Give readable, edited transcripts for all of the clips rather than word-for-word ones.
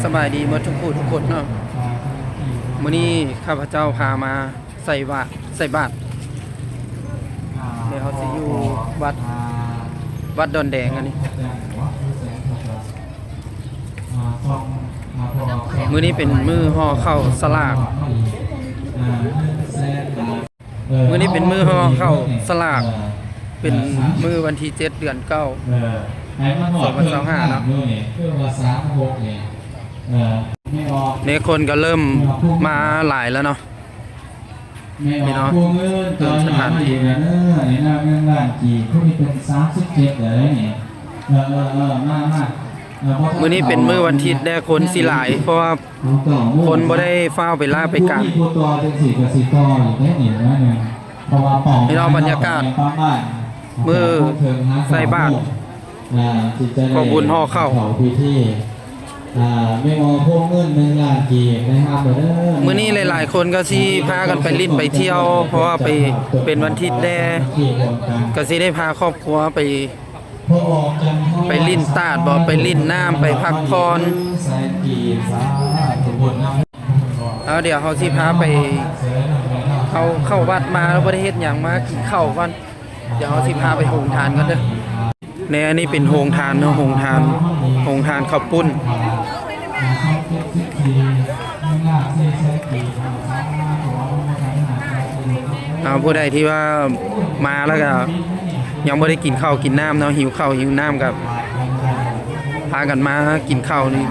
สบายดีหมดทุกผู้ทุกคนเนาะมื้อนี้ข้าพเจ้าพามาใส่บาตรเดี๋ยวเขาสิอยู่วัดดอนแดงอันนี้มื้อนี้เป็นมื้อห่อข้าวสลากมื้อนี้เป็นมื้อห่อข้าวสลากเป็นมื้อวันที่7 เดือน 9 2025เนาะเนี่ยคนก็เริ่มมาหลายแล้วเนาะนี่เนาะเริ่มสถานที่นี่นะเงินล้านกี่ผู้ที่เป็น37เลยนี่มื้อนี้เป็นมื้อวันอาทิตย์ได้คนสิหลายเพราะว่าคนบ่ได้ฟ้าวไปลาไปกันนี่เนาะบรรยากาศมื้อใส่บาตรขอบุญห่อข้าวไม่มองพวกเงิน1 ล้านกี่นะครับมื้อนี้หลายๆคนก็สิพากันไปลิ้นไปเที่ยวเพราะว่าไปเป็นวันอาทิตย์แดก็สิได้พาครอบครัวไปลิ้นตาดบ่ไปลิ้นน้ำไปพักผ่อนเอาเดี๋ยวเขาสิพาไปเข้าวัดมาแล้วบ่ได้เฮ็ดหยังมากินข้าวก่อนเดี๋ยวเขาสิพาไปโรงทานกันเด้อในอันนี้เป็นโรงทานเนาะโรงทานข้าวปุ้นเอาผู้ใดที่ว่ามาแล้วก็ยังไม่ได้กินข้าวกินน้ำเนาะหิวข้าวหิวน้ำกับพากันมากินข้าวนี่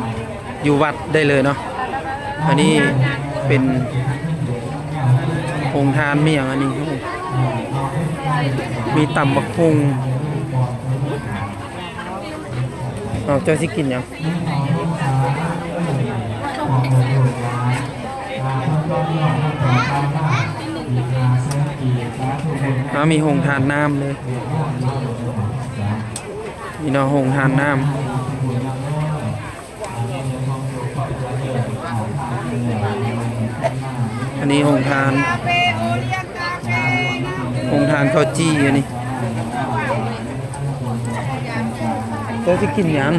อยู่วัดได้เลยเนาะอันนี้เป็นโรงทานมีอย่างอันนี้มีตำบักหุ่งเอาเจ้าสิกินยังมีโรงทานน้ำเลยมีเนาะโรงทานน้ำอันนี้โรงทานข้าวจี้อันนี้เจ้าสิกินยัง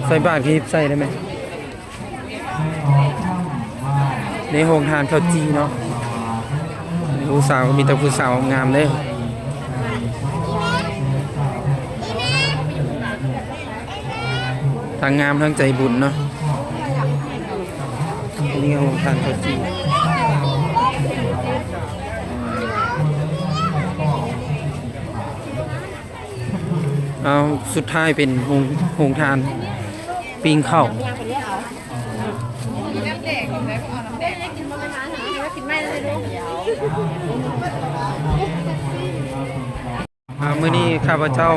ใส่บาตรที่ใส่ได้ไหมในโรงทานข้าวจี้เนาะผู้สาวก็มีแต่ผู้สาวงามเลยทั้งงามทั้งใจบุญเนาะนี่โรงทานข้าวจี้เอาสุดท้ายเป็นโรงทานปิ้งข้าวมื้อนี้ข้าพเจ้า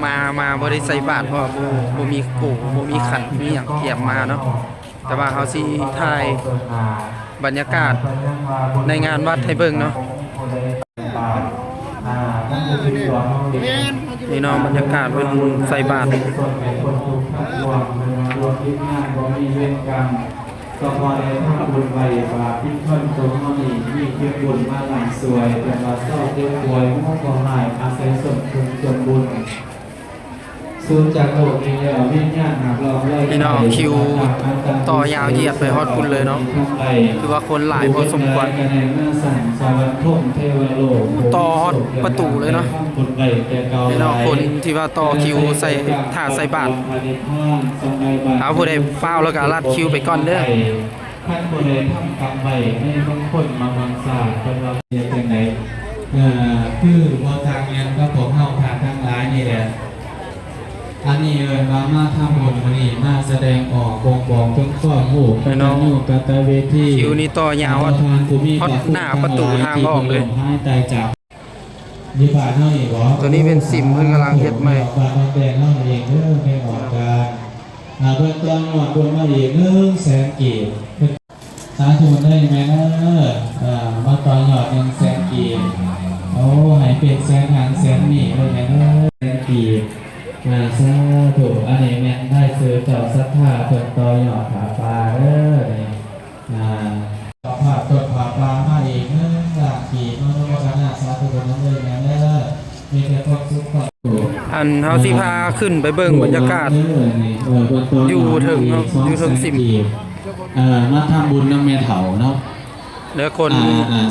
มาบ่ได้ใส่บาตรเพราะบ่มีกูบ่มีขันมีหยังเตรียมมาเนาะแต่ว่าเฮาสิถ่ายบรรยากาศในงานวัดให้เบิ่งเนาะนี่เนาะบรรยากาศเพิ่นใส่บาตรก็พอได้ทำบุญไว้บาปพิทนตรงนี้มีเพียงบุญมาหลังสวยเป็นว่าเศร้าเจ็บป่วยมุ่งกองหายอาศัยส่วนคุณส่วนบุญสูญจากโลกนี้แล้ววิญญาณหากเราเลยนี่เนาะคิวต่อยาวเหยียดไปฮอดคุณเลยเนาะคือว่าคนหลายพอสมควรต่อฮอดประตูเลยเนาะนี่เนาะคนที่ว่าต่อคิวใส่ถ่าใส่บาตรเอาผู้ใดฟ้าวแล้วก็ลัดคิวไปก่อนเด้อท่านผู้ใดทำกรรมไว้ให้บางคนมาบังสาเป็นว่าเรียนจังไหนคือโมทางเงินก็ผมเฮาผ่านทั้งหลายนี่แหละอันนี้มาทำบุญวันนี้มาแสดงออกบ่งบอกถึงข้อมูลการอยู่กตเวทีคิวนี้ต่อยาวฮอดหน้าประตูทางออกเลยตัวนี้เป็นซิมเพิ่นกำลังเฮ็ดใหม่บาทแดงเฮาเองเด้อไม่ออกการเพิ่นจ้างว่าคนมาอีก100,000 กีบสาธุได้แม่เด้อมาต่อยอด100,000 กีบโอ้ให้เป็นแสนหางแสนนี่เลยแม่เด้อ100,000 กีบสาธุอันนี้แม่ได้ซื้อเจ้าศรัทธาเพิ่นต่อยอดผาปลาเด้อต่อผาต้นผาปลามาอีก1 ล้านกีบโนโนกันนะสาธุนั้นเลยแม่เด้อมีแต่ความสุขความ อันเฮาสิพาขึ้นไปเบิ่งบรรยากาศอยู่ถึงเนาะอยู่ถึงสิม มาทำบุญน้ำเมถาเนาะ แล้วคน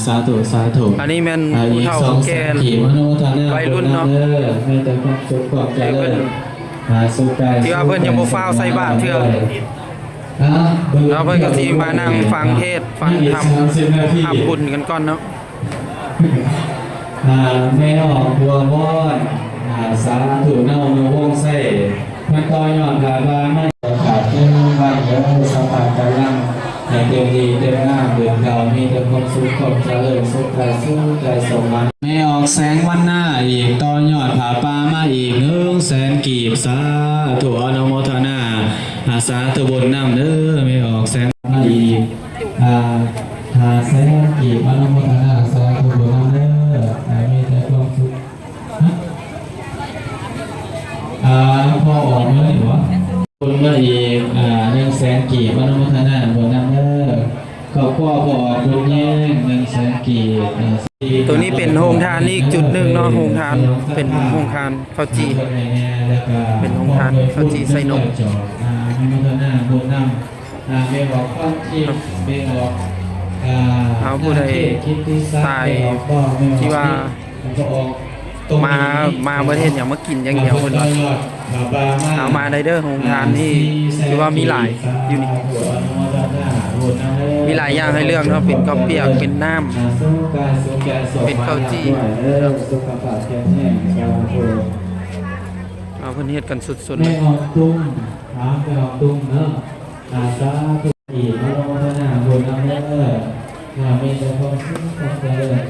สาธุสาธุ อันนี้แม่นผู้เฒ่าแก่ ขี่มโนทานา วัยรุ่นเนาะ ไม่แต่ความสุขความเจริญสุขกาย ที่ว่าเพิ่นยังบ่ฟ้าวใส่บาตรเทื่อ แล้วเพิ่นก็สิมานั่งฟังเทศน์ฟังธรรมทำบุญกันก่อนเนาะ แม่ออกบัววอนสาธุเนาโนวงเซ่มันต่อยอดขาบาไม่ขาดเจ้าบ้านเยอะสัมผัสกันลังในเต็มดีเต็มหน้าเบื่อเก่ามีแต่ความสุขความเจริญสุขกายสุขใจสมหวังแม่ออกแสงวันหน้าอีกต่อยอดผาปามาอีก100,000 กีบสาธุอนุโมทนาสาธุบุญน้ำเด้อแม่ออกแสงมาอีกแสงกีบอนุโมทนาสาธุบุญน้ำเด้อมีแต่ความสุขพ่อออกเมื่อไหร่วะคุณมาอีก100,000 กีบอนุโมทนาบุญน้ำเด้อขอบพ่อพ่อออกคุณแย่ง100,000 กีบ ตัวนี้เป็นโฮมทานอีกจุดหนึ่งเนาะโฮมทานเป็นโฮมทานข้าวจีเป็นโฮมทานข้าวจีใส่นม มีพัฒนาบุญนำไม่บอกความที่ไม่บอก เอาผู้ใดตายที่ว่ามาประเทศอย่างมากินอย่างเดียวคนว่าเอามาได้เด้อโฮมทานนี่คือว่ามีหลายอยู่นี่มีหลายอย่างให้เลือกเนาะเป็นข้าวเปียกเป็นน้ำเป็นข้าวจีเอาเพิ่นเฮ็ดกันสุดๆเล ไม่ ย ออกตุ้มถามไปออกตุ้มเนาะสาธุอีกมาลงพัฒนาบุญนำเด้อมีแต่ความสุขความเจริญ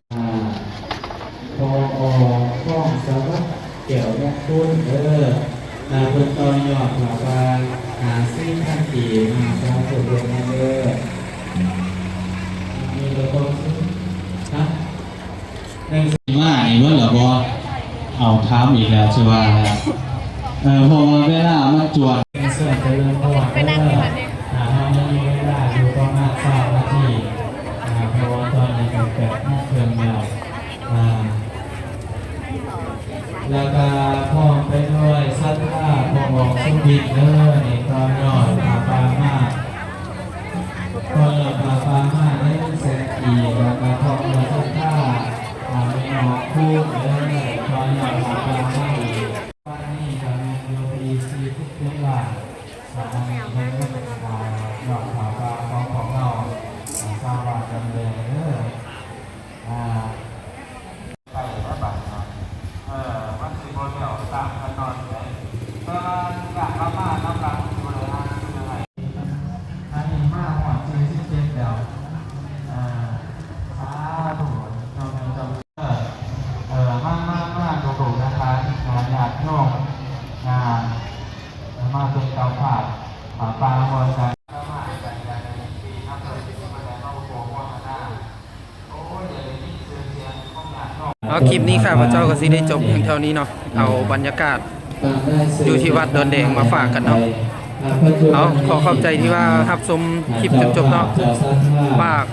พอออกข้องสวัสดิ์เกี่ยวกับคุณเด้อเพิ่นต่อยอดหลักการสิ่งทันทีสาธุบุญนำเด้อมีแต่ความสุขนะว่าอีกว่าเหรอบ่เอาถามอีกแล้วใช่ว่าพอเวลามันจวดเสื้อเจริญพรไปนั่งที่มันเองเราไม่มีเวลาอยู่ประมาณ3 นาทีเพราะว่าตอนนี้เป็น8 เครื่องแล้วแล้วก็พ่อไปด้วยสัตว์ล่าพ่อบอกสุบินเด้อนี่ตอนยอดปามาตอนยอดปามาได้100,000 กีบแล้วก็พ่อมาสัตว์ล่าไม่ออกคู่เด้อตอนยอดปามาอีกวันนี้ก็มีโยบีซีทุกเรื่องว่าอันนี้เป็นเรื่องยอดปาของเราสร้างบ้านกันเลยเด้อใส่แล้วบ้านมันสิบเดียวตามกันนอนเลยก็อยากมาน้ำหลังอยู่เลยอันนี้มากกว่า47แล้วสาธุเจ้าแม่เจ้ามาถูกนะคะอยากโยกมาเป็นเตาผัดปลาบอลกันเอาคลิปนี้ค่ะพระเจ้าก็สิได้จบเพียงเท่านี้เนาะเอาบรรยากาศอยู่ที่วัดดอนแดงมาฝากกันเนาะเอาขอขอบใจที่ว่ารับชมคลิปจนจบเนาะฝาก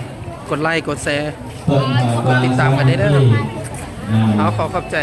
กดไลค์กดแชร์กดติดตามกันได้เด้อเอาขอขอบใจ